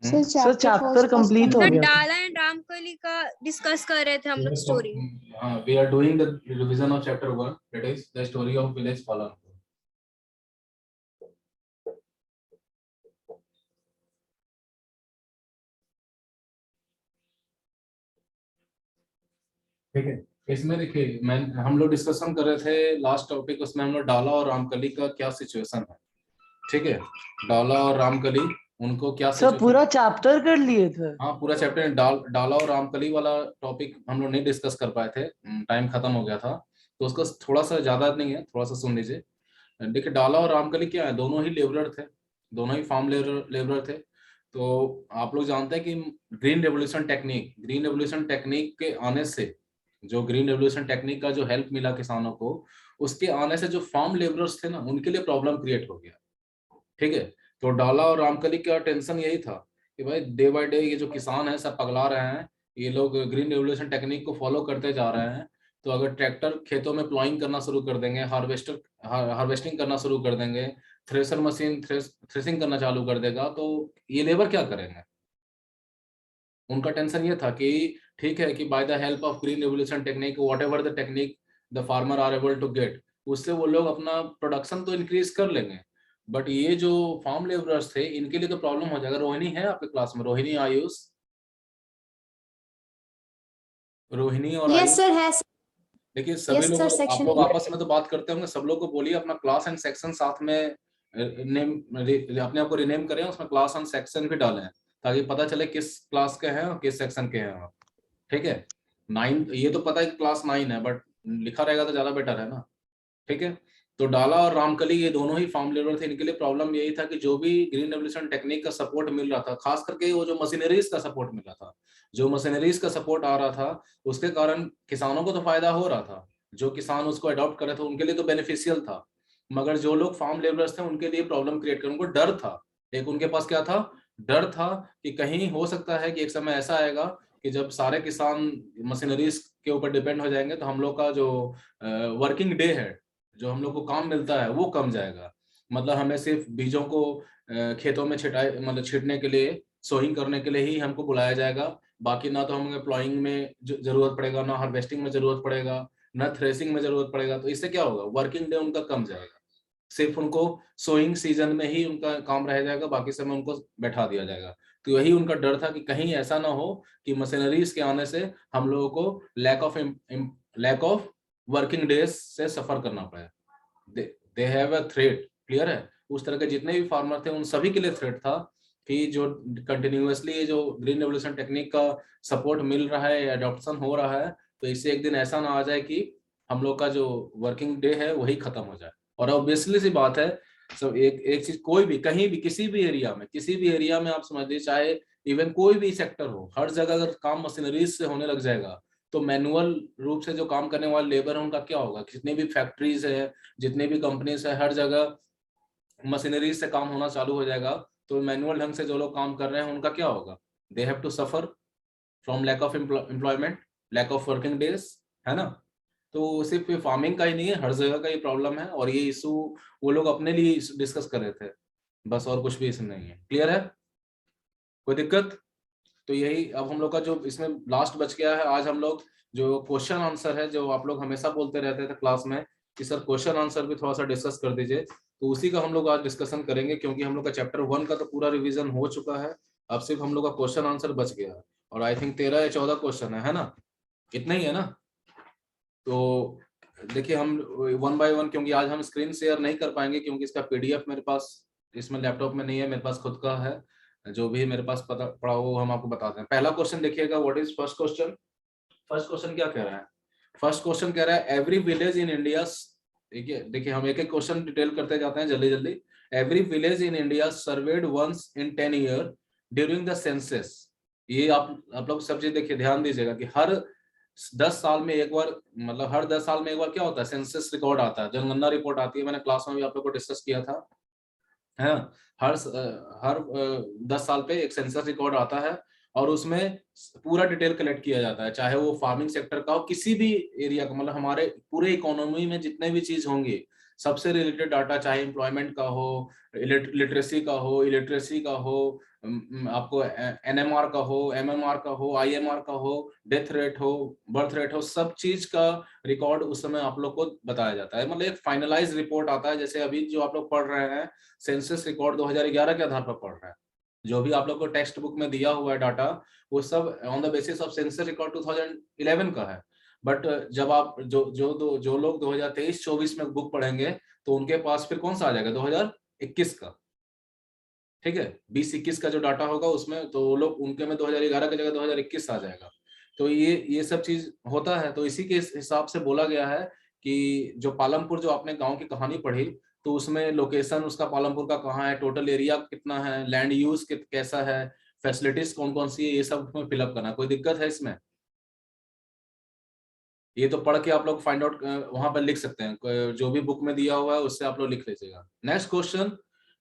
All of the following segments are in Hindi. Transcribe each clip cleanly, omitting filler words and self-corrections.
सर चैप्टर कंप्लीट हो सर गया। डाला एंड रामकली का डिस्कस कर रहे थे हम लोग story. we are doing the revision of chapter 1, that is the story of village Palanpur. ठीक है, इसमें देखिए हम लोग डिस्कशन कर रहे थे लास्ट टॉपिक, उसमें हम लोग डाला और रामकली का क्या सिचुएशन है। ठीक है, डाला और रामकली उनको क्या सर पूरा चैप्टर कर लिए थे। हाँ पूरा चैप्टर डाला और रामकली वाला टॉपिक हम लोग नहीं डिस्कस कर पाए थे, टाइम खत्म हो गया था, तो उसका थोड़ा सा ज्यादा नहीं है, थोड़ा सा सुन लीजिए। देखिए डाला और रामकली क्या है, दोनों ही लेबरर थे, दोनों ही फार्म लेबरर थे। तो आप लोग जानते हैं कि ग्रीन रेवोल्यूशन टेक्निक के आने से, जो ग्रीन रेवोल्यूशन टेक्निक का जो हेल्प मिला किसानों को, उसके आने से जो फार्म लेबरर्स थे ना, उनके लिए प्रॉब्लम क्रिएट हो गया। ठीक है, तो डाला और रामकली का टेंशन यही था कि भाई डे बाय डे ये जो किसान है सब पगला रहे हैं, ये लोग ग्रीन रेवोल्यूशन टेक्निक को फॉलो करते जा रहे हैं। तो अगर ट्रैक्टर खेतों में प्लॉइंग करना शुरू कर देंगे, हार्वेस्टिंग करना शुरू कर देंगे, थ्रेसर मशीन थ्रेसिंग करना चालू कर देगा, तो ये लेबर क्या करेंगे। उनका टेंशन ये था कि ठीक है कि by the help of green revolution technique, whatever the technique the farmer are able to get, उससे वो लोग अपना प्रोडक्शन तो इंक्रीज कर लेंगे, बट ये जो फार्म लेबरर्स थे इनके लिए तो प्रॉब्लम हो जाएगा। रोहिणी है आपके क्लास में? रोहिणी, आयुष, रोहिणी और यस आयुष? सर है। देखिए सभी Yes, लोग sir, आप section लोग A। आपस में तो बात करते होंगे, सब लोग को बोलिए अपना क्लास एंड सेक्शन साथ में नेम, अपने आप को रिनेम करें, उसमें क्लास एंड सेक्शन भी डालें ताकि पता चले किस क्लास के हैं और किस सेक्शन के हैं आप। ठीक है, 9 ये तो पता है कि क्लास 9 है, बट लिखा रहेगा तो ज्यादा बेटर है ना। ठीक है, तो डाला और रामकली ये दोनों ही फार्म लेबर थे, इनके लिए प्रॉब्लम यही था कि जो भी ग्रीन रेवोल्यूशन टेक्निक का सपोर्ट मिल रहा था, खास करके वो जो मशीनरीज का सपोर्ट मिल रहा था, जो मशीनरीज का सपोर्ट आ रहा था, उसके कारण किसानों को तो फायदा हो रहा था, जो किसान उसको अडॉप्ट करे थे उनके लिए तो बेनिफिशियल था, मगर जो लोग फार्म लेबरर्स थे उनके लिए प्रॉब्लम क्रिएट कर, उनको डर था। एक उनके पास क्या था, डर था कि कहीं हो सकता है कि एक समय ऐसा आएगा कि जब सारे किसान मशीनरीज के ऊपर डिपेंड हो जाएंगे तो हम लोग का जो वर्किंग डे है, जो हम लोग को काम मिलता है, वो कम जाएगा। मतलब हमें सिर्फ बीजों को खेतों में मतलब छींटने के लिए, सोइंग करने के लिए ही हमको बुलाया जाएगा, बाकी ना तो हमें प्लॉइंग में जरूरत पड़ेगा, ना हार्वेस्टिंग में जरूरत पड़ेगा, ना थ्रेसिंग में जरूरत पड़ेगा। तो इससे क्या होगा, वर्किंग डे उनका कम जाएगा, सिर्फ उनको सोइंग सीजन में ही उनका काम रह जाएगा, बाकी समय उनको बैठा दिया जाएगा। तो यही उनका डर था कि कहीं ऐसा ना हो कि मशीनरीज के आने से हम लोगों को लैक ऑफ वर्किंग डेज से सफर करना पड़े। They have a threat, clear है। उस तरह के जितने भी फार्मर थे उन सभी के लिए थ्रेट था कि जो कंटिन्यूअसली ये जो ग्रीन रेवोल्यूशन टेक्निक का सपोर्ट मिल रहा है, अडॉप्शन हो रहा है, तो इससे एक दिन ऐसा ना आ जाए कि हम लोग का जो वर्किंग डे है वही खत्म हो जाए। और ऑब्वियसली सी बात है, सब एक चीज, कोई भी कहीं भी किसी भी एरिया में आप समझिए, चाहे इवन कोई भी सेक्टर हो, हर जगह अगर काम मशीनरीज से होने लग जाएगा तो मैनुअल रूप से जो काम करने वाले लेबर है उनका क्या होगा। जितने भी फैक्ट्रीज है, जितने भी कंपनीज है, हर जगह मशीनरीज से काम होना चालू हो जाएगा, तो मैनुअल ढंग से जो लोग काम कर रहे हैं उनका क्या होगा, they have to suffer from lack of employment, lack of working days, है ना। तो सिर्फ फार्मिंग का ही नहीं है, हर जगह का ये प्रॉब्लम है, और ये इशू वो लोग अपने लिए डिस्कस कर रहे थे बस, और कुछ भी इसमें नहीं है। क्लियर है, कोई दिक्कत? तो यही अब हम लोग का जो इसमें लास्ट बच गया है। आज हम लोग जो क्वेश्चन आंसर है, जो आप लोग हमेशा बोलते रहते थे क्लास में कि सर क्वेश्चन आंसर भी थोड़ा सा डिस्कस कर दीजिए, तो उसी का हम लोग आज डिस्कशन करेंगे, क्योंकि हम लोग का चैप्टर 1 का तो पूरा रिवीजन हो चुका है, अब सिर्फ हम लोग का क्वेश्चन आंसर बच गया है, और आई थिंक 13 या 14 क्वेश्चन है ना, इतना ही है ना। तो देखिए हम 1 बाय 1, क्योंकि आज हम स्क्रीन शेयर नहीं कर पाएंगे, क्योंकि इसका पीडीएफ मेरे पास इसमें लैपटॉप में नहीं है, मेरे पास खुद का है, जो भी मेरे पास पता पड़ा वो हम आपको बताते हैं। पहला क्वेश्चन देखिएगा, what is first question. First question क्या कह रहा है? फर्स्ट क्वेश्चन कह रहा है एवरी विलेज इन इंडिया, देखिए हम एक एक क्वेश्चन डिटेल करते जाते हैं जल्दी जल्दी। Every village in India surveyed once in 10 year during the census. ये आप लोग सब चीज देखिए, ध्यान दीजिएगा कि हर 10 साल में एक बार, मतलब हर 10 साल में एक बार क्या होता है, सेंसस रिकॉर्ड आता है, जनगणना रिपोर्ट आती है। मैंने क्लास में भी आप लोग को डिस्कस किया था, है। हर 10 साल पे एक सेंसस रिकॉर्ड आता है, और उसमें पूरा डिटेल कलेक्ट किया जाता है, चाहे वो फार्मिंग सेक्टर का हो, किसी भी एरिया का, मतलब हमारे पूरे इकोनॉमी में जितने भी चीज होंगे सबसे रिलेटेड डाटा, चाहे एम्प्लॉयमेंट का हो, लिटरेसी का हो, इलिटरेसी का हो, आपको NMR का हो, MMR का हो, IMR का हो, डेथ रेट हो, बर्थ रेट हो, सब चीज का रिकॉर्ड उस समय आप लोग को बताया जाता है। मतलब एक फाइनलाइज रिपोर्ट आता है। जैसे अभी जो आप लोग पढ़ रहे हैं सेंसस रिकॉर्ड 2011 के आधार पर पढ़ रहे हैं, जो भी आप लोग को टेक्स्ट बुक में दिया हुआ है डाटा, वो सब on the basis of census record 2011 का है। बट जब आप जो लोग 2023-24 में बुक पढ़ेंगे तो उनके पास फिर कौन सा आ जाएगा, 2021 का। ठीक है, 20-21 का जो डाटा होगा उसमें तो वो लोग उनके में 2011 की जगह 2021 आ जाएगा। तो ये सब चीज होता है। तो इसी के हिसाब से बोला गया है कि जो पालमपुर, जो आपने गांव की कहानी पढ़ी, तो उसमें लोकेशन उसका पालमपुर का कहाँ है, टोटल एरिया कितना है, लैंड यूज कैसा है, फैसिलिटीज कौन कौन सी है, ये सब में फिलअप करना। कोई दिक्कत है इसमें? ये तो पढ़ के आप लोग फाइंड आउट वहां पर लिख सकते हैं, जो भी बुक में दिया हुआ है उससे आप लोग लिख लीजिएगा। Next question,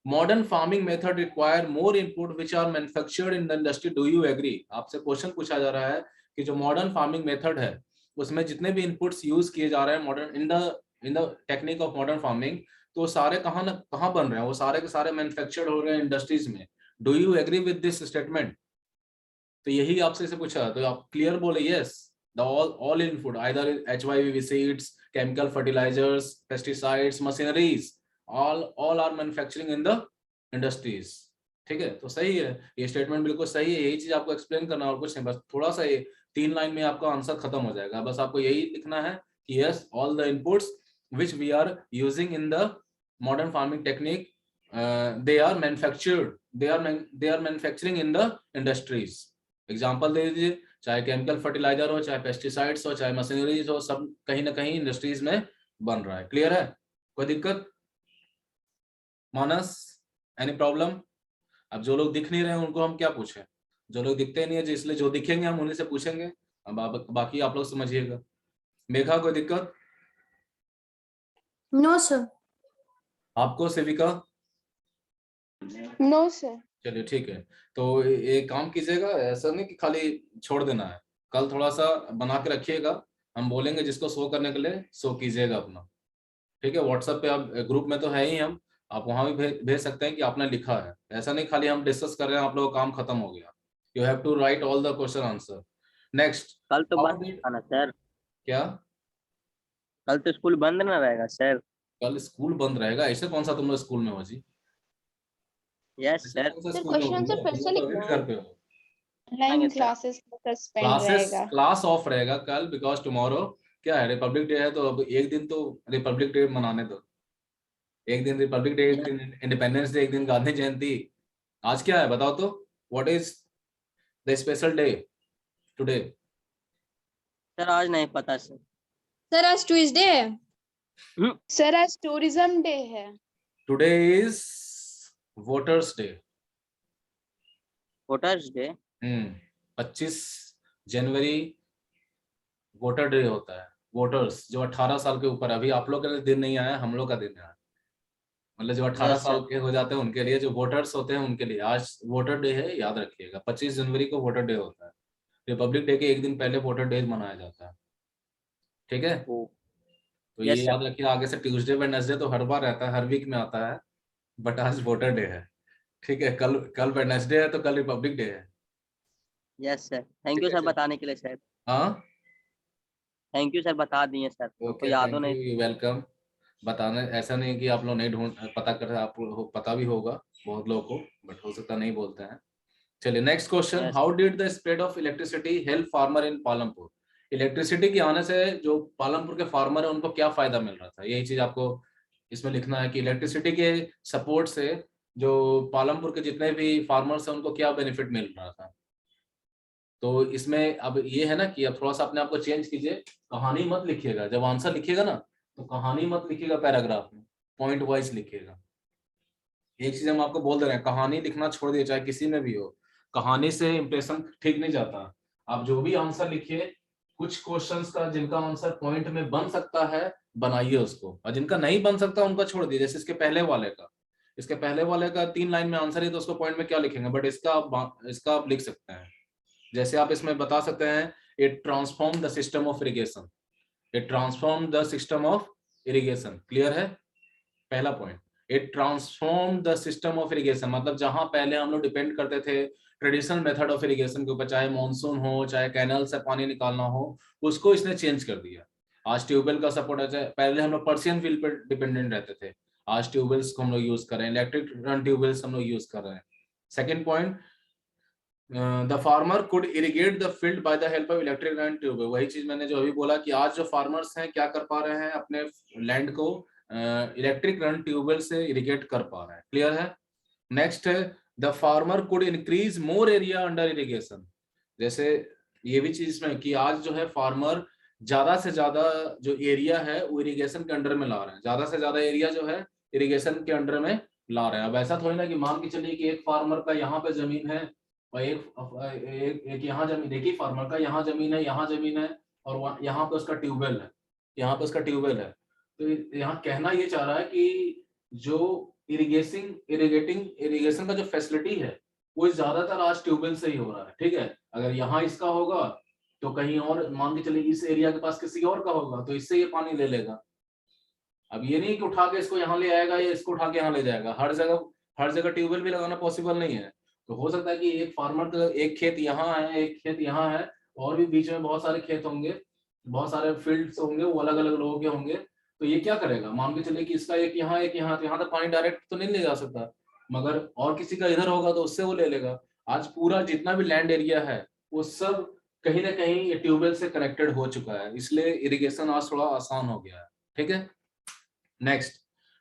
modern farming method require more input which are manufactured in the industry, do you agree? आपसे क्वेश्चन पूछा जा रहा है कि जो मॉडर्न फार्मिंग मेथड है उसमें जितने भी इनपुट्स यूज किए जा रहे हैं modern in the technique of modern farming, तो सारे कहाँ बन रहे हैं, वो सारे के सारे मैन्युफैक्चर्ड हो रहे हैं इंडस्ट्रीज में। Do you agree with this statement? तो यही आपसे इसे पूछा, तो आप क्लियर बोले yes. The all input, either HYV seeds, chemical fertilizers, pesticides, machineries, all are manufacturing in the industries। ठीक है, तो सही है, ये स्टेटमेंट बिल्कुल सही है। यही चीज आपको एक्सप्लेन करना और कुछ नहीं, बस थोड़ा सा ये 3 लाइन में आपका आंसर खत्म हो जाएगा। बस आपको यही लिखना है कि yes, all the inputs which we are using in the modern farming technique, they are manufactured, they are manufacturing in the industries। Example दे दीजिए, चाहे केमिकल फर्टिलाइजर हो, चाहे पेस्टिसाइड्स हो, चाहे मशीनरीज हो, सब कहीं ना कहीं इंडस्ट्रीज में बन रहा है। क्लियर है? कोई दिक्कत? मानस, एनी प्रॉब्लम? अब जो लोग दिख नहीं रहे हैं उनको हम क्या पूछें, जो लोग दिखते नहीं है, इसलिए जो दिखेंगे हम उन्हीं से पूछेंगे। अब बाकी आप लोग समझिएगा। मेघा, कोई दिक्कत? No sir. आपको सेविका? No sir. चलिए ठीक है, तो ये काम कीजिएगा, ऐसा नहीं कि खाली छोड़ देना है। कल थोड़ा सा बना के रखिएगा, हम बोलेंगे जिसको शो करने के लिए शो कीजिएगा अपना। ठीक है, व्हाट्सएप पे आप ग्रुप में तो है ही हम, आप वहां भी भेज सकते हैं कि आपने लिखा है। ऐसा नहीं खाली हम डिस्कस कर रहे हैं, आप लोगों का काम खत्म हो गया। You have to write all the question answer. Next, कल तो बंद था ना सर? क्या कल तो स्कूल बंद ना रहेगा सर? कल स्कूल बंद रहेगा? ऐसे कौन सा तुम लोग स्कूल में हो जी? यस ऐसे सर। कौन सा सर स्कूल में हो? क्वेश्चन तुम आंसर फिर से लोग अभी भी लिखना। घर पे हो। Online sir. क्लासेस सस्पेंड रहेगा। क्लास ऑफ रहेगा कल, बिकॉज टुमारो क्या है, रिपब्लिक डे है। तो अब एक दिन तो रिपब्लिक डे मनाने दो। एक दिन रिपब्लिक डे, एक दिन इंडिपेंडेंस डे, एक दिन गांधी जयंती। आज क्या है बताओ तो? What is the special day today? Sir आज नहीं पता सर। सर आज ट्यूसडे है। सर आज टूरिज्म डे है। Today is voters day. Voters day. 25 January voter day होता है। वोटर्स जो 18 साल के ऊपर, अभी आप लोग का दिन नहीं आया, हम लोग का दिन है। मतलब जो 18 Yes, साल sir. के हो जाते हैं उनके लिए, जो वोटर्स होते हैं उनके लिए आज वोटर डे है, याद रखिएगा। 25 जनवरी को वोटर डे होता है। रिपब्लिक डे के एक दिन पहले वोटर डे मनाया जाता है। ठीक है, ओ, तो Yes, ये sir. याद रखिए। आगे से ट्यूसडे वेडनेसडे तो हर बार रहता है, हर वीक में आता है, बट आज वोटर डे है। ठीक है, कल वेडनेसडे है तो कल रिपब्लिक डे है। Yes sir. थैंक ठीक यू है, सर चलो। बताने के लिए सर। हाँ, थैंक यू सर, बता दिए सर। ओके, याद हो थैंक नहीं। You, welcome. बताने ऐसा नहीं कि आप लोग नहीं पता कर रहे, आप पता भी होगा बहुत लोगों को, बट हो सकता नहीं बोलते हैं। चलिए next question, Yes. How did the spread of electricity help farmer in Palampur? Electricity के आने से जो पालमपुर के फार्मर है उनको क्या फायदा मिल रहा था, यही चीज आपको इसमें लिखना है कि इलेक्ट्रिसिटी के सपोर्ट से जो पालमपुर के जितने भी फार्मर्स हैं उनको क्या बेनिफिट मिल रहा था। तो इसमें अब ये है ना कि अब थोड़ा सा अपने आप को चेंज कीजिए, कहानी मत लिखिएगा। जब आंसर लिखिएगा ना तो कहानी मत लिखिएगा पैराग्राफ में, पॉइंट वाइज लिखिएगा। एक चीज हम आपको बोल दे रहे हैं, कहानी लिखना छोड़ दिए, चाहे किसी में भी हो, कहानी से इंप्रेशन ठीक नहीं जाता। आप जो भी आंसर लिखिए, कुछ क्वेश्चंस का जिनका आंसर पॉइंट में बन सकता है बनाइए उसको, और जिनका नहीं बन सकता उनका छोड़ दीजिए। जैसे इसके पहले वाले का 3 लाइन में आंसर है तो उसको पॉइंट में क्या लिखेंगे, बट इसका आप लिख सकते हैं। जैसे आप इसमें बता सकते हैं, it transform the system of irrigation, it transform the system of irrigation. Clear है? पहला point, it transform the system of irrigation, मतलब जहां पहले हम लोग डिपेंड करते थे ट्रेडिशनल मेथड ऑफ इरिगेशन के ऊपर, चाहे मॉनसून हो चाहे कैनल से पानी निकालना हो, उसको इसने चेंज कर दिया। आज ट्यूबवेल का सपोर्ट है, पहले हम लोग पर्सियन व्हील पर डिपेंडेंट रहते थे, आज ट्यूबवेल्स को हम लोग यूज कर रहे हैं, इलेक्ट्रिक रन ट्यूबवेल्स हम लोग यूज कर रहे हैं। Second point, the farmer could irrigate the field by the help of electric run tubewell. वही चीज मैंने जो अभी बोला कि आज जो फार्मर्स हैं क्या कर पा रहे हैं, अपने लैंड को इलेक्ट्रिक रन ट्यूबवेल से इरिगेट कर पा रहे हैं। क्लियर है? नेक्स्ट है, the farmer could increase more area under irrigation. जैसे ये भी चीज में कि आज जो है फार्मर ज्यादा से ज्यादा जो एरिया है वो इरिगेशन के अंडर में ला रहे हैं, ज्यादा से ज्यादा एरिया जो है इरिगेशन के अंडर में ला रहे हैं। अब ऐसा थोड़ी ना कि मान के चलिए कि एक फार्मर का यहाँ पे जमीन है और एक यहाँ जमीन, एक ही फार्मर का यहाँ जमीन है और यहाँ पे उसका ट्यूबवेल है, यहाँ पे उसका ट्यूबवेल है। तो यहाँ कहना ये चाह रहा है कि जो इरिगेशन का जो फैसिलिटी है वो ज्यादातर आज ट्यूबवेल से ही हो रहा है। ठीक है, अगर यहाँ इसका होगा तो कहीं और मान के चलिए इस एरिया के पास किसी और का होगा तो इससे ये पानी ले लेगा। अब ये नहीं कि उठा के इसको यहाँ ले आएगा या इसको उठा के यहाँ ले जाएगा, हर जगह ट्यूबवेल भी लगाना पॉसिबल नहीं है। तो हो सकता है कि एक फार्मर का एक खेत यहाँ है, एक खेत यहाँ है, और भी बीच में बहुत सारे खेत होंगे, बहुत सारे फील्ड्स होंगे, वो अलग अलग लोगों के होंगे। तो ये क्या करेगा, मान के चलिए कि इसका एक यहाँ तो यहाँ तक पानी डायरेक्ट तो नहीं ले जा सकता, मगर और किसी का इधर होगा तो उससे वो ले लेगा। आज पूरा जितना भी लैंड एरिया है वो सब कहीं ना कहीं ट्यूबवेल से कनेक्टेड हो चुका है, इसलिए इरिगेशन आज थोड़ा आसान हो गया है। ठीक है, next,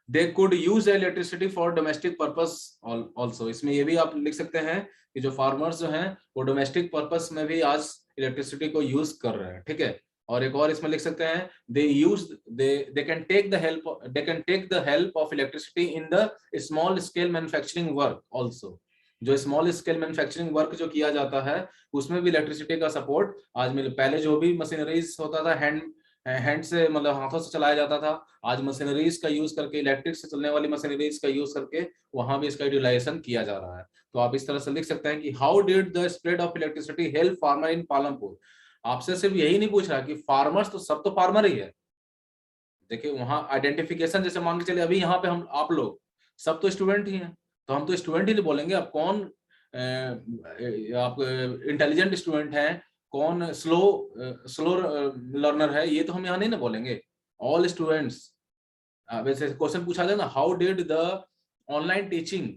they could use electricity for domestic purpose also. इसमें ये भी आप लिख सकते हैं कि जो फार्मर्स जो हैं वो डोमेस्टिक पर्पस में भी आज इलेक्ट्रिसिटी को यूज कर रहे हैं। ठीक है, और एक और इसमें लिख सकते हैं, they can take the help of electricity in the small scale manufacturing work also। जो स्मॉल स्केल मैन्युफैक्चरिंग वर्क जो किया जाता है उसमें भी इलेक्ट्रिसिटी का सपोर्ट आज मिल। पहले जो भी मशीनरीज होता था हैंड से, मतलब हाथों से चलाया जाता था, आज मशीनरीज का यूज करके, इलेक्ट्रिक से चलने वाली मशीनरीज का यूज करके वहां भी इसका यूटिलाइजेशन किया जा रहा है। तो आप इस तरह से लिख सकते हैं कि how did the spread of electricity help farmer in Palampur. आपसे सिर्फ यही नहीं पूछ रहा कि फार्मर्स तो सब तो फार्मर ही है, देखिए वहां आइडेंटिफिकेशन, जैसे मान के चलिए अभी यहाँ पे हम आप लोग सब तो स्टूडेंट ही हैं, तो हम तो स्टूडेंट ही नहीं बोलेंगे। अब कौन आप इंटेलिजेंट स्टूडेंट हैं, कौन स्लो लर्नर है, ये तो हम यहाँ नहीं ना बोलेंगे, ऑल स्टूडेंट्स। वैसे क्वेश्चन पूछा जाए ना, how did online teaching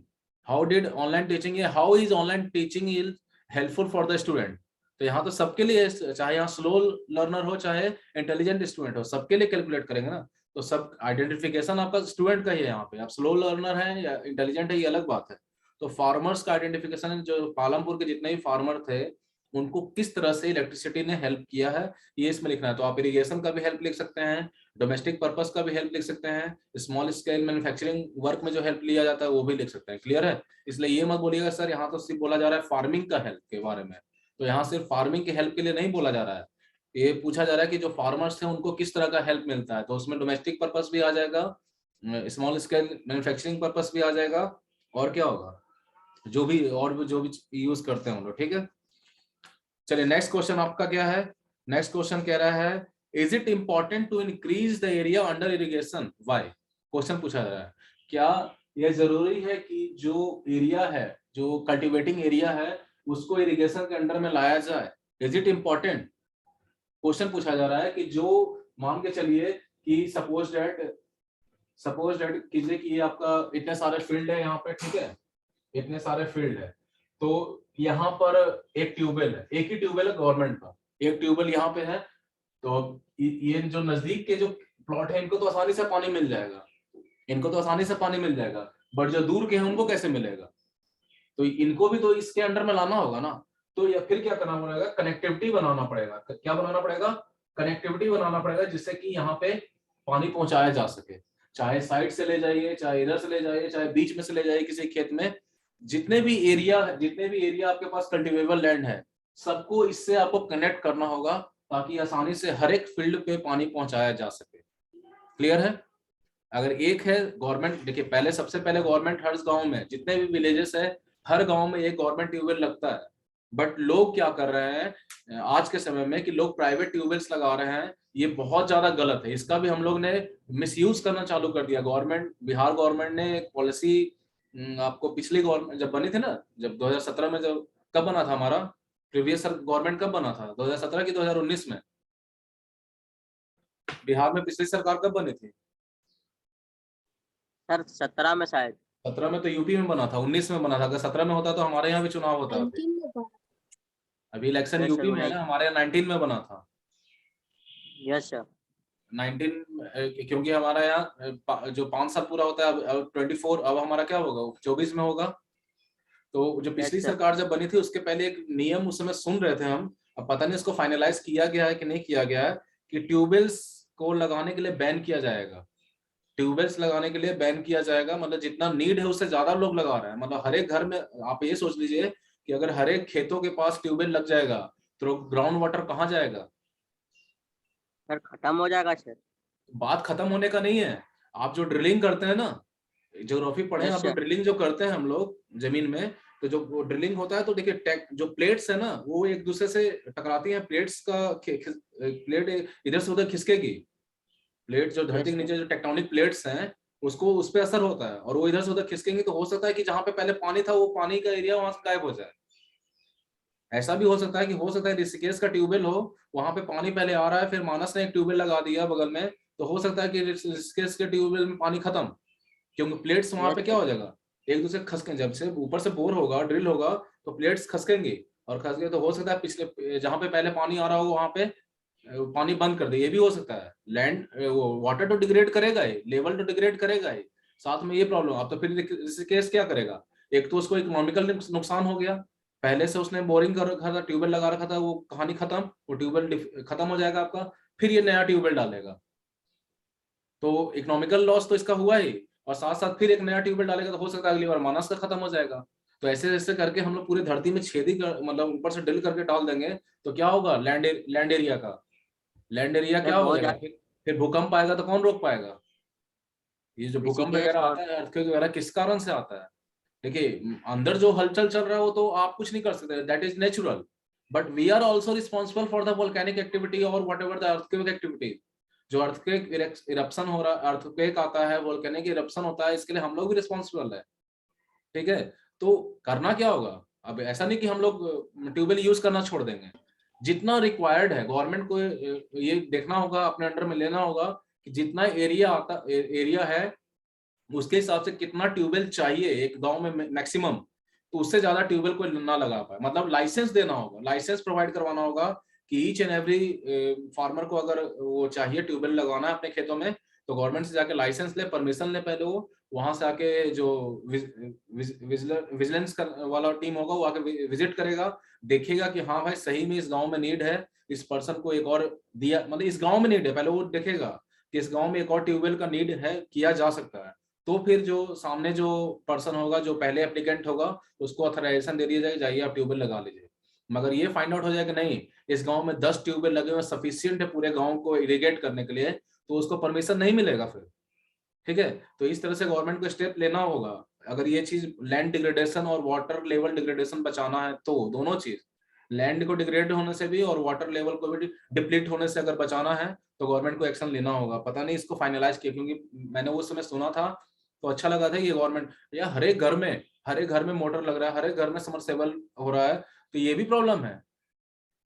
how is online teaching is helpful for the student. तो यहाँ तो सबके लिए, चाहे यहाँ स्लो लर्नर हो चाहे इंटेलिजेंट स्टूडेंट हो, सबके लिए कैलकुलेट करेंगे ना। तो सब आइडेंटिफिकेशन आपका स्टूडेंट का ही है, यहाँ पे आप स्लो लर्नर है या इंटेलिजेंट है ये अलग बात है। तो फार्मर्स का आइडेंटिफिकेशन, जो पालमपुर के जितने भी फार्मर थे उनको किस तरह से इलेक्ट्रिसिटी ने हेल्प किया है ये इसमें लिखना है। तो आप इरिगेशन का भी हेल्प लिख सकते हैं, डोमेस्टिक पर्पस का भी हेल्प लिख सकते हैं, स्मॉल स्केल मैन्युफैक्चरिंग वर्क में जो हेल्प लिया जाता है वो भी लिख सकते हैं। क्लियर है? इसलिए ये मत बोलिएगा सर यहाँ तो सिर्फ बोला जा रहा है फार्मिंग का हेल्प के बारे में, तो यहाँ सिर्फ फार्मिंग के हेल्प के लिए नहीं बोला जा रहा है, ये पूछा जा रहा है कि जो फार्मर्स हैं उनको किस तरह का हेल्प मिलता है। तो उसमें डोमेस्टिक पर्पस भी आ जाएगा, स्मॉल स्केल मैन्युफैक्चरिंग पर्पस भी आ जाएगा, और क्या होगा जो भी यूज करते हैं हम लोग। ठीक है, चलिए नेक्स्ट क्वेश्चन आपका क्या है। नेक्स्ट क्वेश्चन कह रहा है, is it important to increase the area under irrigation, why. Question पूछा जा रहा है, क्या यह जरूरी है कि जो एरिया है, जो कल्टिवेटिंग एरिया है, उसको इरिगेशन के अंडर में लाया जाए। इज इट इंपॉर्टेंट, क्वेश्चन पूछा जा रहा है कि जो मान के चलिए कि सपोज दैट कीजिए कि ये आपका इतने सारे फील्ड है यहाँ पे, ठीक है, इतने सारे फील्ड है, तो यहाँ पर एक ट्यूबवेल है, एक ही ट्यूबवेल है गवर्नमेंट का, एक ट्यूबवेल यहाँ पे है। तो ये जो नजदीक के जो प्लॉट है इनको तो आसानी से पानी मिल जाएगा, बट जो दूर के हैं उनको कैसे मिलेगा, तो इनको भी तो इसके अंडर में लाना होगा ना। तो या फिर क्या करना पड़ेगा, कनेक्टिविटी बनाना पड़ेगा। क्या बनाना पड़ेगा? कनेक्टिविटी बनाना पड़ेगा, जिससे कि यहाँ पे पानी पहुंचाया जा सके, चाहे साइड से ले जाइए, चाहे इधर से ले जाइए, चाहे बीच में से ले जाइए किसी खेत में। जितने भी एरिया आपके पास कल्टिवेबल लैंड है, सबको इससे आपको कनेक्ट करना होगा ताकि आसानी से हर एक फील्ड पे पानी पहुंचाया जा सके। क्लियर है? अगर एक है गवर्नमेंट, देखिए सबसे पहले गवर्नमेंट हर गांव में, जितने भी विलेजेस है, हर गांव में एक गवर्नमेंट ट्यूबवेल लगता है। बट लोग क्या कर रहे हैं आज के समय में कि लोग प्राइवेट ट्यूबवेल्स लगा रहे हैं, ये बहुत ज्यादा गलत है। इसका भी हम लोग ने मिसयूज करना चालू कर दिया। गवर्नमेंट, बिहार गवर्नमेंट ने एक पॉलिसी, आपको पिछली गवर्नमेंट जब बनी थी ना, जब 2017 में, जब कब बना था हमारा प्रीवियस गवर्नमेंट, कब बना था, 2017 की 2019 में? बिहार में पिछली सरकार कब बनी थी? सर 17 में शायद। 17 में तो यूपी में बना था, 19 में बना था। अगर 17 में होता तो हमारे यहाँ भी चुनाव होता। अभी इलेक्शन Yes, sir, यूपी में है ना, हमारे यहाँ 19 में बना था। Yes sir. 19, क्योंकि हमारा यहाँ जो 5 साल पूरा होता है, अब 24, अब हमारा क्या होगा, 24 में होगा। तो जो पिछली अच्छा। सरकार जब बनी थी उसके पहले एक नियम उस समय सुन रहे थे हम, अब पता नहीं इसको फाइनलाइज किया गया है कि नहीं किया गया है, कि ट्यूबवेल्स को लगाने के लिए बैन किया जाएगा। ट्यूबवेल्स लगाने के लिए बैन किया जाएगा, मतलब जितना नीड है उससे ज्यादा लोग लगा रहे हैं। मतलब हर एक घर में, आप ये सोच लीजिए कि अगर हर एक खेतों के पास ट्यूबवेल लग जाएगा तो ग्राउंड वाटर कहाँ जाएगा? सर खत्म हो जाएगा सर। बात खत्म होने का नहीं है। आप जो ड्रिलिंग करते हैं ना, ज्योग्राफी पढ़े हैं Yes, आप, जो sir. ड्रिलिंग जो करते हैं हम लोग जमीन में, तो जो ड्रिलिंग होता है तो देखिए जो प्लेट्स है ना, वो एक दूसरे से टकराती हैं। प्लेट्स का प्लेट इधर से उधर खिसकेगी। प्लेट जो धरती के नीचे जो टेक्टोनिक प्लेट्स हैं, उसको उस पर असर होता है, और वो इधर से उधर खिसकेंगे तो हो सकता है कि जहां पे पहले पानी था वो पानी का एरिया वहां से गायब हो जाए। ऐसा भी हो सकता है कि हो सकता है ऋषिकेश का ट्यूबवेल हो, वहां पे पानी पहले आ रहा है, फिर मानस ने एक ट्यूबवेल लगा दिया बगल में, तो हो सकता है कि ऋषिकेश के ट्यूबवेल में पानी खत्म, क्योंकि प्लेट्स वहां पे क्या हो जाएगा, एक दूसरे खसके। जब से ऊपर से बोर होगा, ड्रिल होगा, तो प्लेट्स खसकेंगे, और खसके तो हो सकता है पिछले जहां पे पहले पानी आ रहा हो वहां पे पानी बंद कर दे। ये भी हो सकता है। लैंड वाटर तो डिग्रेड करेगा ही, लेवल तो डिग्रेड करेगा ही, साथ में ये प्रॉब्लम। अब तो फिर ऋषिकेश क्या करेगा? एक तो उसको इकोनॉमिकल नुकसान हो गया, पहले से उसने बोरिंग कर रखा था, ट्यूबवेल लगा रखा था, वो कहानी खत्म, वो ट्यूबवेल खत्म हो जाएगा आपका, फिर ये नया ट्यूबवेल डालेगा, तो इकोनॉमिकल लॉस तो इसका हुआ ही, और साथ साथ फिर एक नया ट्यूबवेल डालेगा तो हो सकता है अगली बार मानस का खत्म हो जाएगा। तो ऐसे ऐसे करके हम लोग पूरी धरती में छेदी कर, मतलब ऊपर से ड्रिल करके डाल देंगे, तो क्या होगा, लैंड एरिया का, लैंड एरिया क्या हो जाएगा, फिर भूकंप आएगा तो कौन रोक पाएगा? ये जो भूकंप वगैरह आता है, अर्थक्वेक वगैरह, किस कारण से आता है? देखिए, अंदर जो हलचल चल रहा है वो तो आप कुछ नहीं कर सकते, that is natural, but we are also responsible for the volcanic activity और whatever the earthquake activity. जो अर्थक्वेक इरप्शन हो रहा है, अर्थक्वेक आता है, वोल्केनिक इरप्शन होता है, इसके लिए हम लोग भी रिस्पॉन्सिबल है। ठीक है, तो करना क्या होगा? अब ऐसा नहीं कि हम लोग ट्यूबवेल यूज करना छोड़ देंगे, जितना रिक्वायर्ड है गवर्नमेंट को ये देखना होगा, अपने अंडर में लेना होगा कि जितना एरिया है उसके हिसाब से कितना ट्यूबवेल चाहिए एक गांव में मैक्सिमम, तो उससे ज्यादा ट्यूबवेल कोई ना लगा पाए। मतलब लाइसेंस देना होगा, लाइसेंस प्रोवाइड करवाना होगा कि ईच एंड एवरी फार्मर को अगर वो चाहिए ट्यूबवेल लगवाना है अपने खेतों में, तो गवर्नमेंट से जाके लाइसेंस ले, परमिशन ले पहले, वो वहां से आके जो विजिलेंस वाला टीम होगा वो आके विजिट करेगा, देखेगा कि हाँ भाई सही में इस गांव में नीड है, इस पर्सन को एक और दिया, मतलब इस गांव में नीड है, पहले वो देखेगा कि इस गांव में एक और ट्यूबवेल का नीड है, किया जा सकता है। तो फिर जो सामने जो पर्सन होगा, जो पहले एप्लीकेंट होगा, उसको ऑथराइजेशन दे दिया जाएगा, जाइए आप ट्यूबवेल लगा लीजिए। मगर ये फाइंड आउट हो जाए कि नहीं, इस गांव में 10 ट्यूबवेल लगे हुए सफिशिएंट है पूरे गांव को इरिगेट करने के लिए, तो उसको परमिशन नहीं मिलेगा फिर। ठीक है, तो इस तरह से गवर्नमेंट को स्टेप लेना होगा। अगर ये चीज लैंड डिग्रेडेशन और वाटर लेवल डिग्रेडेशन बचाना है, तो दोनों चीज, लैंड को डिग्रेड होने से भी और वाटर लेवल को भी डिप्लीट होने से अगर बचाना है, तो गवर्नमेंट को एक्शन लेना होगा। पता नहीं इसको फाइनलाइज किया, क्योंकि मैंने उस समय सुना था तो अच्छा लगा था कि गवर्नमेंट, या हर एक घर में मोटर लग रहा है, हर एक घर में समरसेबल हो रहा है, तो ये भी प्रॉब्लम है।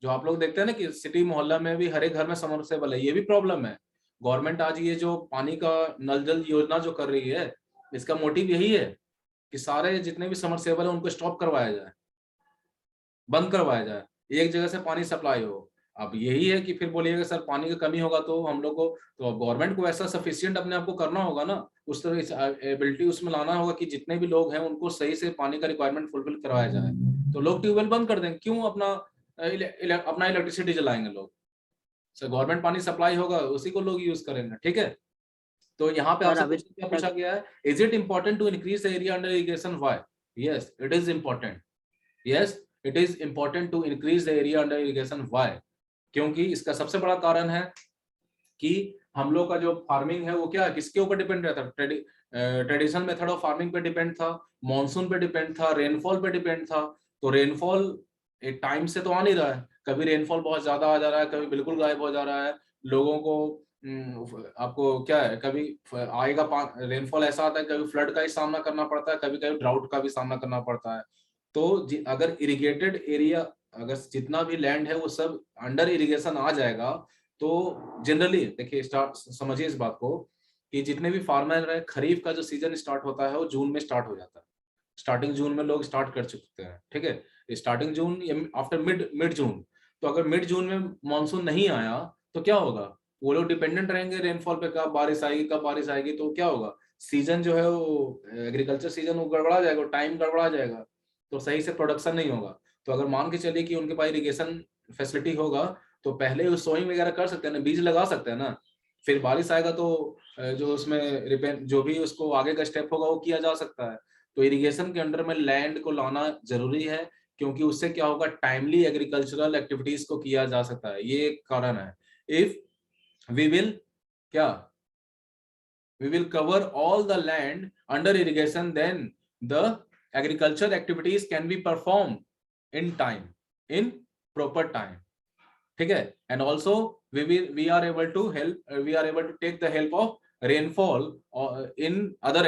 जो आप लोग देखते हैं ना कि सिटी मोहल्ला में भी हर एक घर में समरसेबल है, ये भी प्रॉब्लम है। गवर्नमेंट आज ये जो पानी का नल जल योजना जो कर रही है, इसका मोटिव यही है कि सारे जितने भी समरसेबल है उनको स्टॉप करवाया जाए, बंद करवाया जाए, एक जगह से पानी सप्लाई हो। अब यही है कि फिर बोलिएगा सर पानी की कमी होगा तो हम लोग को, तो गवर्नमेंट को ऐसा सफिशिएंट अपने आप को करना होगा ना, उस तरह एबिलिटी उसमें लाना होगा कि जितने भी लोग हैं उनको सही से पानी का रिक्वायरमेंट फुलफिल करवाया जाए। तो लोग ट्यूबवेल बंद कर देंगे, क्यों अपना इलेक्ट्रिसिटी जलाएंगे लोग? सर गवर्नमेंट पानी सप्लाई होगा, उसी को लोग यूज करेंगे। ठीक है, तो यहाँ पे आपसे क्वेश्चन क्या पूछा गया है, is it important to increase the area under irrigation? Why? Yes it is important, yes it is important to increase the area under irrigation. Why? क्योंकि इसका सबसे बड़ा कारण है कि हम लोग का जो फार्मिंग है वो क्या है, किसके ऊपर डिपेंड रहता है? ट्रेडिशनल मेथड ऑफ फार्मिंग पे डिपेंड था, मॉनसून पे डिपेंड था, रेनफॉल पे डिपेंड था। तो रेनफॉल एक टाइम से तो आ नहीं रहा है, कभी रेनफॉल बहुत ज्यादा आ जा रहा है, कभी बिल्कुल गायब हो जा रहा है। लोगों को आपको क्या है, कभी आएगा रेनफॉल ऐसा आता है, कभी फ्लड का ही सामना करना पड़ता है, कभी कभी ड्राउट का भी सामना करना पड़ता है। तो अगर इरिगेटेड एरिया, अगर जितना भी लैंड है वो सब अंडर इरिगेशन आ जाएगा, तो जनरली देखिए, स्टार्ट समझिए इस बात को कि जितने भी फार्मर है, खरीफ का जो सीजन स्टार्ट होता है वो जून में स्टार्ट हो जाता है। स्टार्टिंग जून में लोग स्टार्ट कर चुके हैं, ठीक है, स्टार्टिंग जून आफ्टर मिड जून। तो अगर मिड जून में मानसून नहीं आया तो क्या होगा, वो लोग डिपेंडेंट रहेंगे रेनफॉल पे, कब बारिश आएगी कब बारिश आएगी, तो क्या होगा, सीजन जो है वो एग्रीकल्चर सीजन वो गड़बड़ा जाएगा, टाइम गड़बड़ा जाएगा, तो सही से प्रोडक्शन नहीं होगा। तो अगर मान के चलिए कि उनके पास इरिगेशन फैसिलिटी होगा तो पहले वो सोइंग वगैरह कर सकते हैं ना, बीज लगा सकते हैं ना, फिर बारिश आएगा तो जो उसमें जो भी उसको आगे का स्टेप होगा वो किया जा सकता है। तो इरिगेशन के अंडर में लैंड को लाना जरूरी है, क्योंकि उससे क्या होगा, टाइमली एग्रीकल्चरल एक्टिविटीज को किया जा सकता है, ये एक कारण है। इफ वी विल क्या, we will cover all the land under irrigation, then the agriculture activities can be performed in time, in proper time, ठीक है। and also we are able to help, we are able to take the help of rainfall in other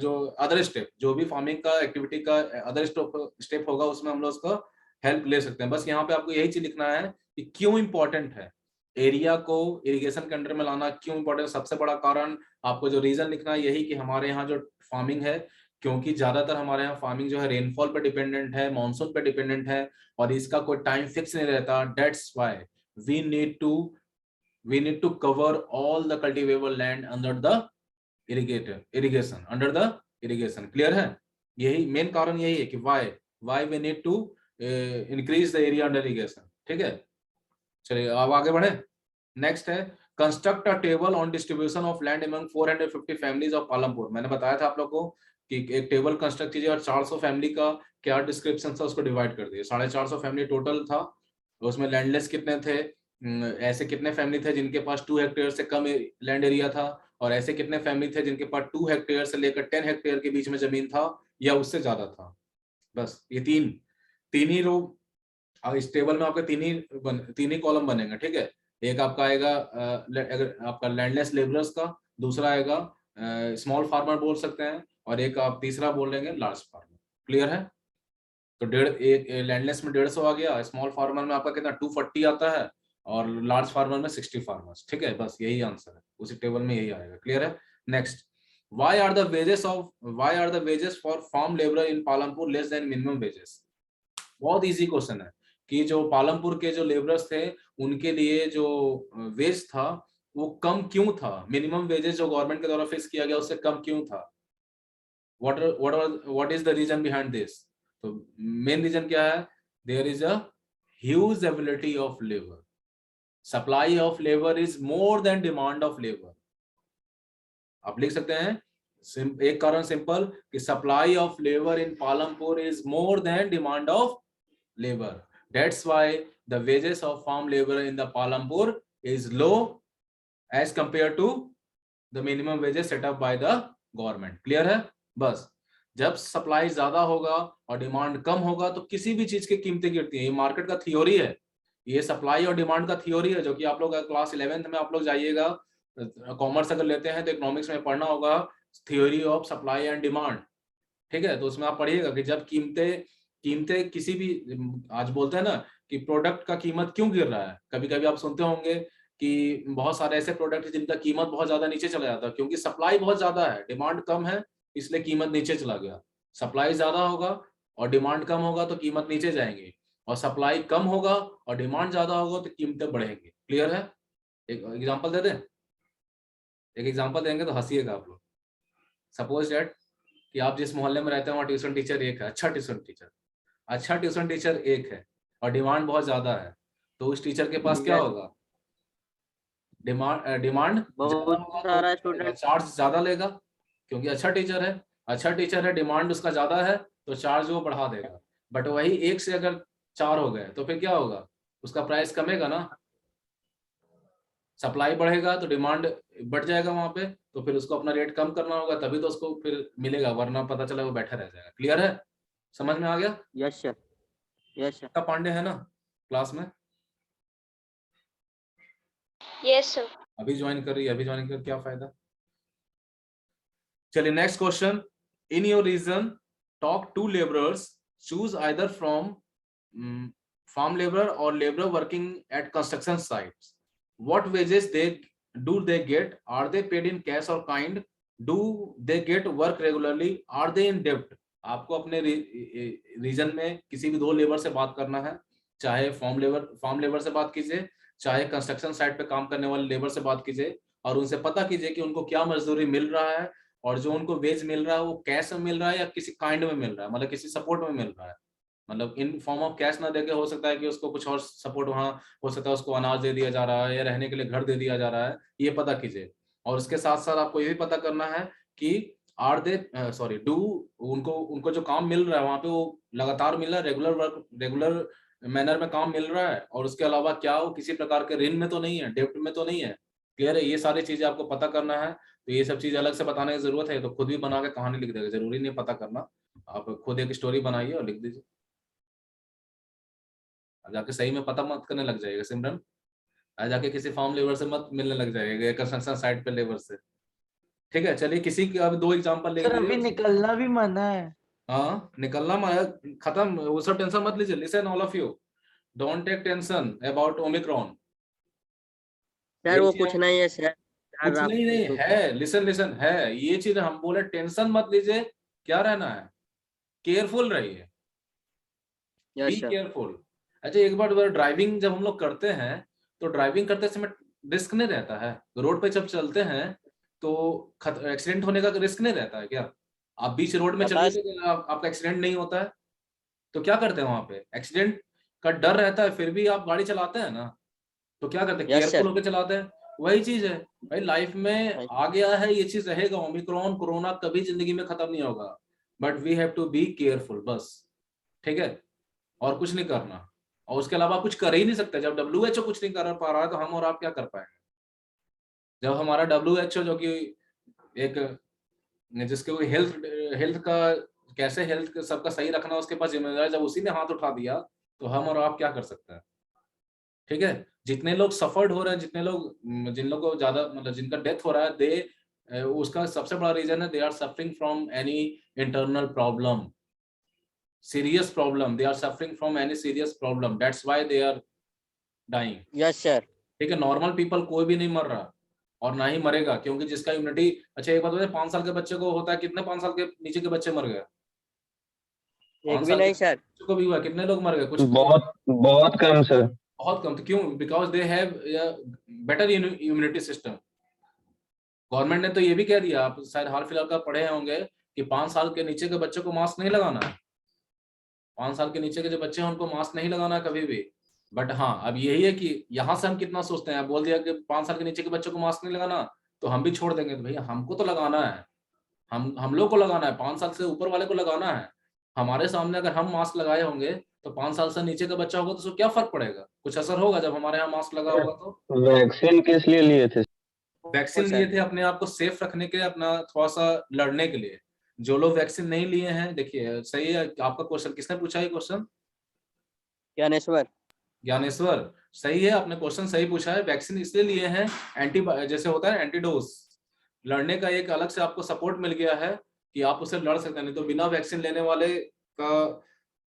जो other step, जो भी फार्मिंग का एक्टिविटी का अदर स्टेप होगा उसमें हम लोग उसका हेल्प ले सकते हैं। बस यहाँ पे आपको यही चीज लिखना है कि क्यों इंपॉर्टेंट है एरिया को इरिगेशन के अंडर में लाना, क्यों इंपॉर्टेंट। सबसे बड़ा कारण आपको जो रीजन लिखना है यही कि हमारे यहाँ जो फार्मिंग है, क्योंकि ज्यादातर हमारे यहाँ फार्मिंग जो है रेनफॉल पे डिपेंडेंट है, मानसून पे डिपेंडेंट है, और इसका कोई टाइम फिक्स नहीं रहता। That's why we need to cover all the cultivable land under the irrigation, under the irrigation, clear है। यही मेन कारण यही है कि why we need to increase the area under irrigation, ठीक है। चलिए अब आगे बढ़े। नेक्स्ट है construct a table on distribution of land among 450 families of Palampur. मैंने बताया था आप लोग को कि एक टेबल कंस्ट्रक्ट कीजिए और 400 फैमिली का क्या डिस्क्रिप्शन था उसको डिवाइड कर दिए। 450 फैमिली टोटल था, उसमें लैंडलेस कितने थे, ऐसे कितने फैमिली थे जिनके पास 2 हेक्टेयर से कम लैंड एरिया था, और ऐसे कितने फैमिली थे जिनके पास 2 हेक्टेयर से लेकर 10 हेक्टेयर के बीच में जमीन था या उससे ज्यादा था। बस ये तीन ही रो इस टेबल में आपके तीन ही कॉलम बनेंगे, ठीक है। एक आपका आएगा अगर आपका लैंडलेस लेबरर्स का, दूसरा आएगा स्मॉल फार्मर बोल सकते हैं, और एक आप तीसरा बोल लेंगे लार्ज फार्मर। क्लियर है। तो एक लैंडलेस में 150 आ गया, स्मॉल फार्मर में आपका कितना 240 आता है, और लार्ज फार्मर में 60 फार्मर्स, ठीक है। बस यही आंसर है, उसी टेबल में यही आएगा। क्लियर है। Next, why are the wages for farm labor in Palampur less than minimum wages? बहुत इजी क्वेश्चन है कि जो पालमपुर के जो लेबरर्स थे उनके लिए जो वेज था वो कम क्यों था, मिनिमम वेजेस जो गवर्नमेंट के द्वारा फिक्स किया गया उससे कम क्यों था। what is the reason behind this? तो मेन रीजन क्या है, there is a huge availability of labor, supply of labor is more than demand of labor। आप लिख सकते हैं एक कारण सिंपल कि supply of labour in Palampur is more than demand of labor, that's why the wages of farm labor in the Palampur is low as compared to the minimum wages set up by the government। Clear है। बस जब सप्लाई ज्यादा होगा और डिमांड कम होगा तो किसी भी चीज की कीमतें गिरती हैं। ये मार्केट का थ्योरी है, ये सप्लाई और डिमांड का थ्योरी है, जो कि आप लोग क्लास 11th में आप लोग जाइएगा, कॉमर्स अगर लेते हैं तो इकोनॉमिक्स में पढ़ना होगा theory of supply and demand, ठीक है। तो उसमें आप पढ़िएगा कि जब कीमतें किसी भी, आज बोलते हैं ना कि प्रोडक्ट का कीमत क्यों गिर रहा है, कभी कभी आप सुनते होंगे कि बहुत सारे ऐसे प्रोडक्ट जिनका कीमत बहुत ज्यादा नीचे चला जाता है, क्योंकि सप्लाई बहुत ज्यादा है, डिमांड कम है, इसलिए कीमत नीचे चला गया। सप्लाई ज्यादा होगा और डिमांड कम होगा तो कीमत नीचे जाएंगे, और सप्लाई कम होगा और डिमांड ज्यादा होगा तो कीमतें बढ़ेंगी। क्लियर है। एक एग्जाम्पल दे दें, एक एग्जाम्पल देंगे तो हंसीएगा आप लोग। सपोज दैट कि आप जिस मोहल्ले में रहते हैं वहाँ ट्यूशन टीचर एक है, अच्छा ट्यूशन टीचर एक है, और डिमांड बहुत ज्यादा है, तो उस टीचर के पास क्या होगा, डिमांड बहुत सारा स्टूडेंट, चार्ज ज्यादा लेगा, क्योंकि अच्छा टीचर है, डिमांड उसका ज्यादा है तो चार्ज वो बढ़ा देगा। बट वही 1 से अगर 4 हो गए तो फिर क्या होगा, उसका प्राइस कमेगा ना, सप्लाई बढ़ेगा तो डिमांड बढ़ जाएगा वहां पे, तो फिर उसको अपना रेट कम करना होगा, तभी तो उसको फिर मिलेगा, वरना पता चला वो बैठा रह जाएगा। क्लियर है, समझ में आ गया। Yes sir. Yes sir. का पांडे है ना क्लास में? Yes sir. अभी ज्वाइन कर रही है, अभी ज्वाइन कर क्या फायदा। चलिए next question. In your region talk to labourers, choose either from farm laborer or laborer working at construction sites. What wages do they get? Are they paid in cash or kind? Do they get work regularly? Are they in debt? आपको अपने रीजन में किसी भी दो लेबर से बात करना है, चाहे फार्म लेबर से बात कीजिए, चाहे कंस्ट्रक्शन साइट पे काम करने वाले लेबर से बात कीजिए, और उनसे पता कीजिए कि उनको क्या मजदूरी मिल रहा है, और जो उनको वेज मिल रहा है वो कैश में मिल रहा है या किसी काइंड में मिल रहा है, मतलब किसी सपोर्ट में मिल रहा है। मतलब इन फॉर्म ऑफ कैश ना देके हो सकता है कि उसको कुछ और सपोर्ट वहाँ हो सकता है, उसको अनाज दे दिया जा रहा है या रहने के लिए घर दे दिया जा रहा है, ये पता कीजिए। और उसके साथ साथ आपको ये भी पता करना है कि आर दे डू उनको जो काम मिल रहा है वहाँ पे वो लगातार मिल रहा है, रेगुलर मैनर में काम मिल रहा है, और उसके अलावा क्या वो किसी प्रकार के ऋण में तो नहीं है, डेब्ट में तो नहीं है। क्लियर है? ये सारी चीजें आपको पता करना है। तो ये सब चीज अलग से बताने की जरूरत है, तो खुद भी बना के कहानी लिख देगा, जरूरी नहीं पता करना, आप खुद एक स्टोरी बनाइए और लिख दीजिए। जाके सही में पता मत करने लग जाएगा सिमरन, आज जाके किसी फार्म लेबर से मत मिलने लग जाएगा, कंस्ट्रक्शन साइट पे लेबर से। ठीक है, चलिए किसी के अब 2 एग्जांपल ले सर अभी लीजिए। निकलना भी मना है। हाँ निकलना खत्म, वो सब टेंशन मत लीजिए। Listen all of you, don't take tension about omicron. Sir वो कुछ नहीं है सर। कुछ नहीं है, लिसन है, ये चीज हम बोले टेंशन मत लीजिए, क्या रहना है, केयरफुल रहिए, बी केयरफुल। अच्छा एक बार ड्राइविंग जब हम लोग करते हैं तो ड्राइविंग करते समय रिस्क नहीं रहता है? रोड पे जब चलते हैं तो एक्सीडेंट होने का रिस्क नहीं रहता है क्या? आप बीच रोड में चलिए तो आपका एक्सीडेंट नहीं होता है, तो क्या करते हैं वहां पे? एक्सीडेंट का डर रहता है फिर भी आप गाड़ी चलाते हैं ना, तो क्या करते हैं? केयरफुल होकर चलाते हैं। वही चीज है भाई, लाइफ में आ गया है, ये चीज रहेगा, ओमिक्रॉन कोरोना कभी जिंदगी में खत्म नहीं होगा, but we have to be careful बस। ठीक है, और कुछ नहीं करना, और उसके अलावा कुछ कर ही नहीं सकते। जब WHO कुछ नहीं कर पा रहा है तो हम और आप क्या कर पाएंगे? जब हमारा WHO जो कि एक जिसके हेल्थ का कैसे हेल्थ सबका सही रखना उसके पास जिम्मेदारी, जब उसी ने हाथ उठा दिया तो हम और आप क्या कर सकते हैं? ठीक है, जितने लोग सफर्ड हो रहे हैं, जिन लोगों को ज्यादा मतलब जिनका डेथ हो रहा है, उसका सबसे बड़ा रीजन है they are suffering from any internal problem, serious problem, they are suffering from any serious problem, that's why they are dying. Yes sir. ठीक है, नॉर्मल पीपल कोई भी नहीं मर रहा और ना ही मरेगा, क्योंकि जिसका इम्यूनिटी, अच्छा एक बात बताइए, 5 साल के बच्चे को होता है, कितने 5 साल के नीचे के बच्चे मर गए? एक भी नहीं सर। को भी हुआ, कितने लोग मर गए? कुछ बहुत कम सर, बहुत कम। तो क्यों? Because they have better immunity system. Government ने तो ये भी कह दिया, आप शायद हाल फिलहाल का पढ़े होंगे कि 5 साल के नीचे के बच्चे को मास्क नहीं लगाना है। 5 साल के नीचे के जो बच्चे हैं उनको मास्क नहीं लगाना है कभी भी। बट हाँ, अब यही है कि यहाँ से हम कितना सोचते हैं, बोल दिया कि 5 साल के नीचे के बच्चों को मास्क नहीं लगाना तो हम भी छोड़ देंगे। तो भैया हमको तो लगाना है, हम लोग को लगाना है, 5 साल से ऊपर वाले को लगाना है। हमारे सामने अगर हम मास्क लगाए होंगे तो 5 साल से नीचे का बच्चा होगा तो उसको क्या फर्क पड़ेगा? कुछ असर होगा जब हमारे यहाँ मास्क लगा होगा तो? वैक्सीन किस लिए लिए थे? वैक्सीन लिए थे अपने आप को सेफ रखने के लिए, अपना थोड़ा सा लड़ने के लिए। जो लोग वैक्सीन नहीं लिए हैं, देखिए सही है आपका क्वेश्चन। किसने पूछा ये क्वेश्चन? ज्ञानेश्वर, सही है, आपने क्वेश्चन सही पूछा है। वैक्सीन इसलिए लिए हैं, जैसे होता है एंटीडोज, लड़ने का एक अलग से आपको सपोर्ट मिल गया है कि आप उससे लड़ सकते हैं। नहीं तो बिना वैक्सीन लेने वाले का,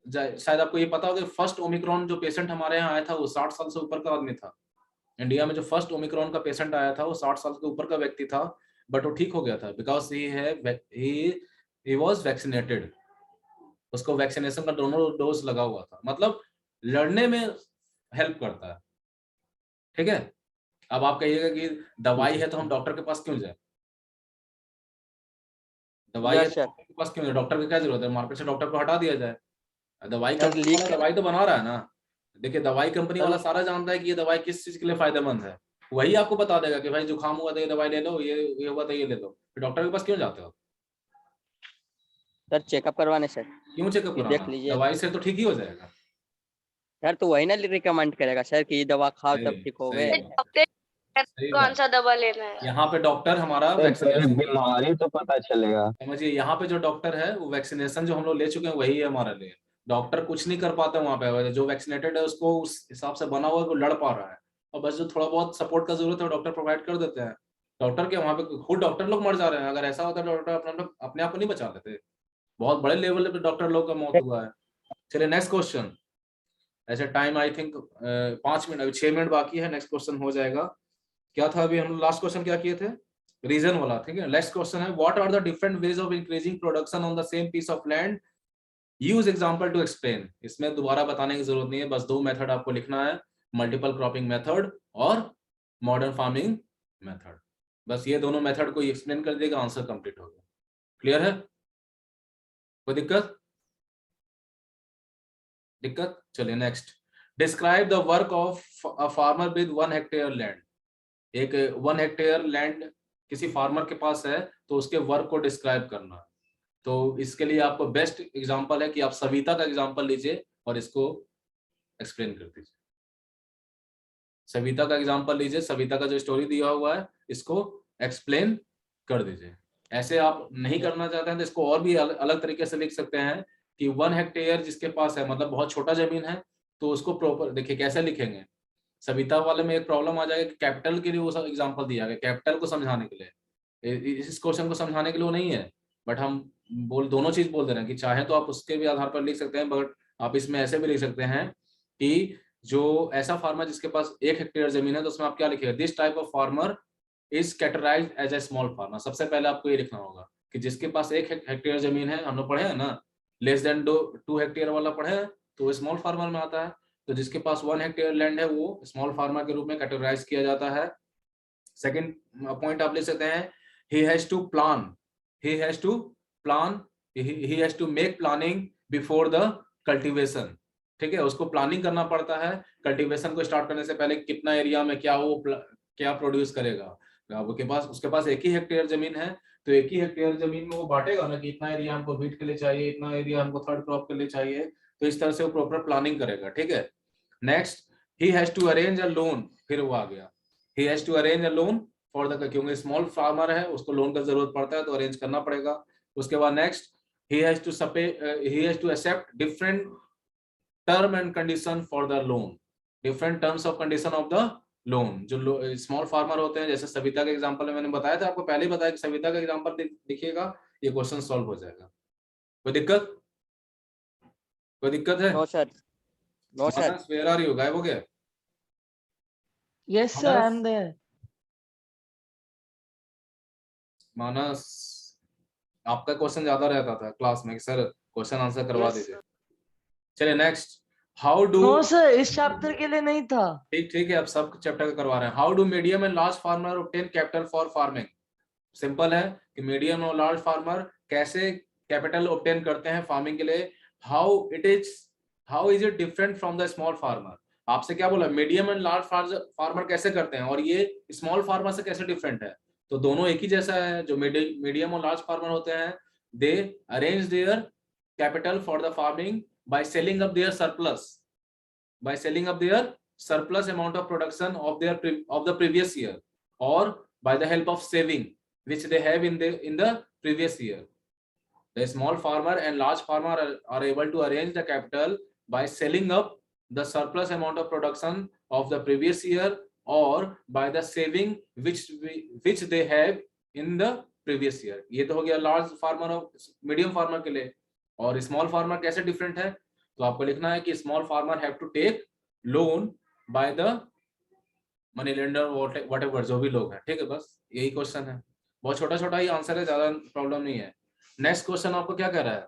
शायद आपको ये पता होगा, फर्स्ट ओमिक्रॉन जो पेशेंट हमारे यहाँ आया था वो 60 साल से ऊपर का आदमी था। इंडिया में जो फर्स्ट ओमिक्रॉन का पेशेंट आया था वो 60 साल के ऊपर का व्यक्ति था, बट वो ठीक हो गया था बिकॉज ही वाज वैक्सीनेटेड। उसको वैक्सीनेशन का दोनों डोज लगा हुआ था, मतलब लड़ने में हेल्प करता है। ठीक है, अब आप कहिएगा कि दवाई है तो हम डॉक्टर के पास क्यों जाए? दवाई है तो डॉक्टर के पास क्यों जाए? डॉक्टर की क्या जरूरत है? मार्केट से डॉक्टर को हटा दिया जाए। दवाई तो बना रहा है ना। देखिए दवाई कंपनी वाला सारा जानता है कि ये दवाई किस चीज के लिए फायदेमंद है, वही आपको बता देगा कि भाई जुकाम हुआ तो ये दवाई ले लो, ये हुआ तो ये ले लो। फिर डॉक्टर के पास क्यों जाते हो? सर चेकअप करवाने सर। क्यों चेकअप कराना? दवाई से तो ठीक ही हो जाएगा सर। तो वही ना रिकमेंड करेगा सर कि ये दवा खाओ तब ठीक हो गए। कौन सा दवा लेना है? यहाँ पे डॉक्टर हमारा बीमारी तो पता चलेगा। समझिए, यहाँ पे जो डॉक्टर है वो वैक्सीनेशन जो हम लोग ले चुके हैं वही है हमारे लिए। डॉक्टर कुछ नहीं कर पाता वहां पे, जो वैक्सीनेटेड है उसको उस हिसाब से बना हुआ है, वो लड़ पा रहा है, और बस जो थोड़ा बहुत सपोर्ट का जरूरत है डॉक्टर प्रोवाइड कर देते हैं। डॉक्टर के वहां पे खुद डॉक्टर लोग मर जा रहे हैं। अगर ऐसा होता है डॉक्टर अपने आप को नहीं बचा लेते। बहुत बड़े लेवल पे डॉक्टर लोग का मौत हुआ है। चलिए नेक्स्ट क्वेश्चन। ऐसे टाइम आई थिंक 5 मिनट, अभी 6 मिनट बाकी है, नेक्स्ट क्वेश्चन हो जाएगा। क्या था अभी हम लास्ट क्वेश्चन क्या किए थे? रीजन वाला, ठीक है। नेक्स्ट क्वेश्चन है what are the different ways of increasing production on the same piece of land, use example to explain. इसमें दोबारा बताने की जरूरत नहीं है, बस 2 मेथड आपको लिखना है, मल्टीपल क्रॉपिंग मेथड और मॉडर्न फार्मिंग मेथड। बस ये दोनों मेथड को एक्सप्लेन कर देगा, आंसर कंप्लीट हो गया। क्लियर है? कोई दिक्कत? चलिए next. Describe the work of a farmer with 1 hectare land. एक 1 हेक्टेयर लैंड किसी फार्मर के पास है, तो उसके वर्क को डिस्क्राइब करना है। तो इसके लिए आपको बेस्ट एग्जांपल है कि आप सविता का एग्जांपल लीजिए और इसको एक्सप्लेन कर दीजिए। सविता का एग्जांपल लीजिए, सविता का जो स्टोरी दिया हुआ है इसको एक्सप्लेन कर दीजिए। ऐसे आप नहीं करना चाहते हैं तो इसको और भी अलग तरीके से लिख सकते हैं कि 1 हेक्टेयर जिसके पास है, मतलब बहुत छोटा जमीन है, तो उसको प्रॉपर देखिए कैसे लिखेंगे। सविता वाले में एक प्रॉब्लम आ जाएगा कि कैपिटल के लिए वो एग्जांपल दिया गया, कैपिटल को समझाने के लिए, इस क्वेश्चन को समझाने के लिए वो नहीं है, बट हम दोनों चीज बोल दे रहे हैं कि चाहे तो आप उसके भी आधार पर लिख सकते हैं, बट आप इसमें ऐसे भी लिख सकते हैं कि जो ऐसा फार्मर जिसके पास 1 हेक्टेयर जमीन है, तो उसमें आप क्या लिखेगा? This type of farmer is categorised as a small farmer. सबसे पहले आपको ये लिखना होगा कि जिसके पास 1 हेक्टेयर जमीन है, हम लोग पढ़े हैं ना, लेस देन 2 हेक्टेयर वाला पढ़े हैं, तो वो स्मॉल फार्मर में आता है। तो जिसके पास 1 हेक्टेयर लैंड है वो स्मॉल फार्मर के रूप में कैटेगराइज किया जाता है। सेकंड पॉइंट आप ले सकते हैं, he has to make planning before the cultivation। ठीक है, उसको प्लानिंग करना पड़ता है कल्टीवेशन को स्टार्ट करने से पहले, कितना एरिया में क्या वो क्या प्रोड्यूस करेगा। उसके पास 1 ही हेक्टेयर जमीन है, तो 1 ही हेक्टेयर जमीन में वो बांटेगा ना कि इतना एरिया हमको व्हीट के लिए चाहिए, इतना एरिया हमको थर्ड क्रॉप के लिए चाहिए, तो इस तरह से वो प्रॉपर प्लानिंग करेगा। ठीक है। Next, he has to arrange a loan। फिर वो आ गया, he has to arrange a loan for the, क्योंकि स्मॉल फार्मर है उसको लोन का जरूरत पड़ता है, तो अरेंज करना पड़ेगा। उसके बाद next, he has to accept different term and condition for the loan, different terms of condition of the loan। जो स्मॉल फार्मर होते हैं, जैसे सविता का एग्जांपल में मैंने बताया था, आपको पहले ही बताया कि सविता का एग्जांपल देखिएगा, ये क्वेश्चन सॉल्व हो जाएगा। कोई दिक्कत है? No sir, no sir. Where are you? गायब हो गया? Yes sir, I'm there. मानस, आपका क्वेश्चन ज्यादा रहता था क्लास में, सर क्वेश्चन आंसर करवा Yes. दीजिए। चलिए next, how do. No sir, इस चैप्टर के लिए नहीं था। ठीक है, अब सब चैप्टर का करवा रहे हैं। How do medium and large farmer obtain capital for farming. Simple है कि मीडियम और लार्ज फार्मर कैसे कैपिटल ऑब्टेन करते हैं फार्मिंग के लिए। How is it different from the small farmer. आपसे क्या बोला, मीडियम एंड लार्ज फार्मर कैसे करते हैं, और ये स्मॉल फार्मर से कैसे डिफरेंट है। तो दोनों एक ही जैसा है। जो मीडियम और लार्ज फार्मर होते हैं, they arrange their capital for the farming by selling up their surplus amount of production of the previous year, or by the help of saving which they have in the previous year. The small farmer and large farmer are able to arrange the capital by selling up the surplus amount of production of the previous year, or by the saving which they have in the previous year। ये तो हो गया लार्ज फार्मर और मीडियम फार्मर के लिए। और स्मॉल फार्मर कैसे डिफरेंट है, तो आपको लिखना है कि small farmer have to take loan by the money lender, whatever जो भी लोग हैं। ठीक है, बस यही क्वेश्चन है, बहुत छोटा छोटा ही आंसर है, ज्यादा प्रॉब्लम नहीं है। नेक्स्ट क्वेश्चन आपको क्या कह रहा है,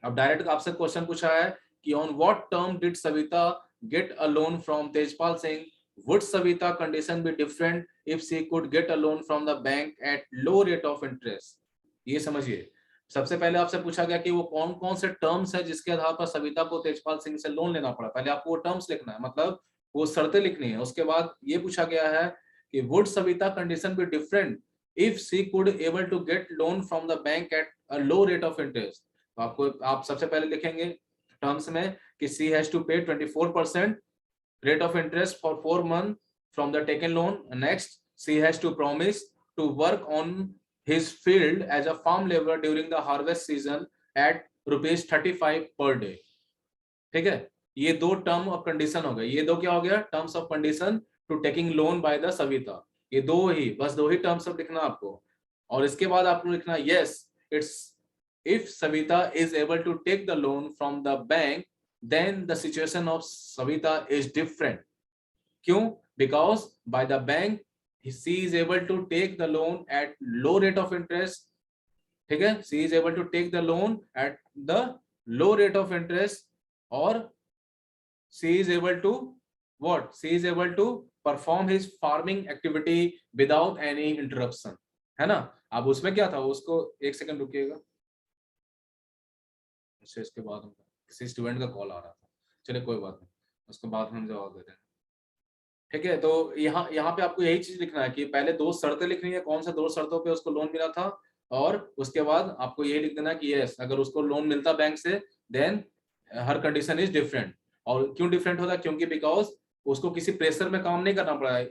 अब डायरेक्ट आपसे क्वेश्चन पूछा है कि on what term did Savita get a loan from Tejpal Singh, would Savita condition be different if she could get a loan from the bank at low rate of interest. ये समझिए, सबसे पहले आपसे पूछा गया कि वो कौन कौन से टर्म्स है जिसके आधार पर सविता को तेजपाल सिंह से लोन लेना पड़ा। पहले आपको वो टर्म्स लिखना है, मतलब वो शर्तें लिखनी है। उसके बाद ये पूछा गया है कि would Savita condition be different if she could able to get loan from the bank at a low rate of interest. तो आप सबसे पहले लिखेंगे टर्म्स में कि शी हैज टू पे 24% rate of interest for 4 months from the taken loan. Next, she has to promise to work on his field as a farm laborer during the harvest season at rupees 35 per day. ठीक है, ये दो टर्म ऑफ कंडीशन हो गए, ये दो क्या हो गया, terms of condition to taking loan by the Savita, ये दो ही, बस दो ही टर्म्स ऑफ लिखना आपको। और इसके बाद आपको लिखना yes it's if Savita is able to take the loan from the bank, then the situation of Savita is different. क्यों? Because by the bank she is able to take the loan at low rate of interest. ठीक है, she is able to take the loan at the low rate of interest, और she is able to what? She is able to perform his farming activity without any interruption, है ना। अब उसमें क्या था, उसको एक सेकंड रुकिएगा, इसके बाद किसी स्टूडेंट का कॉल आ रहा था, चलिए कोई बात नहीं, उसके बाद हम जवाब दे देंगे। ठीक है, तो यहाँ पे आपको यही चीज लिखना है कि पहले दो शर्तें लिखनी है, कौन से दो शर्तों पे उसको लोन मिला था, और उसके बाद आपको यही लिख देना कि यस अगर उसको लोन मिलता बैंक से then her condition is different. और क्यों डिफरेंट होता है, क्योंकि बिकॉज उसको किसी प्रेशर में काम नहीं करना पड़ा है,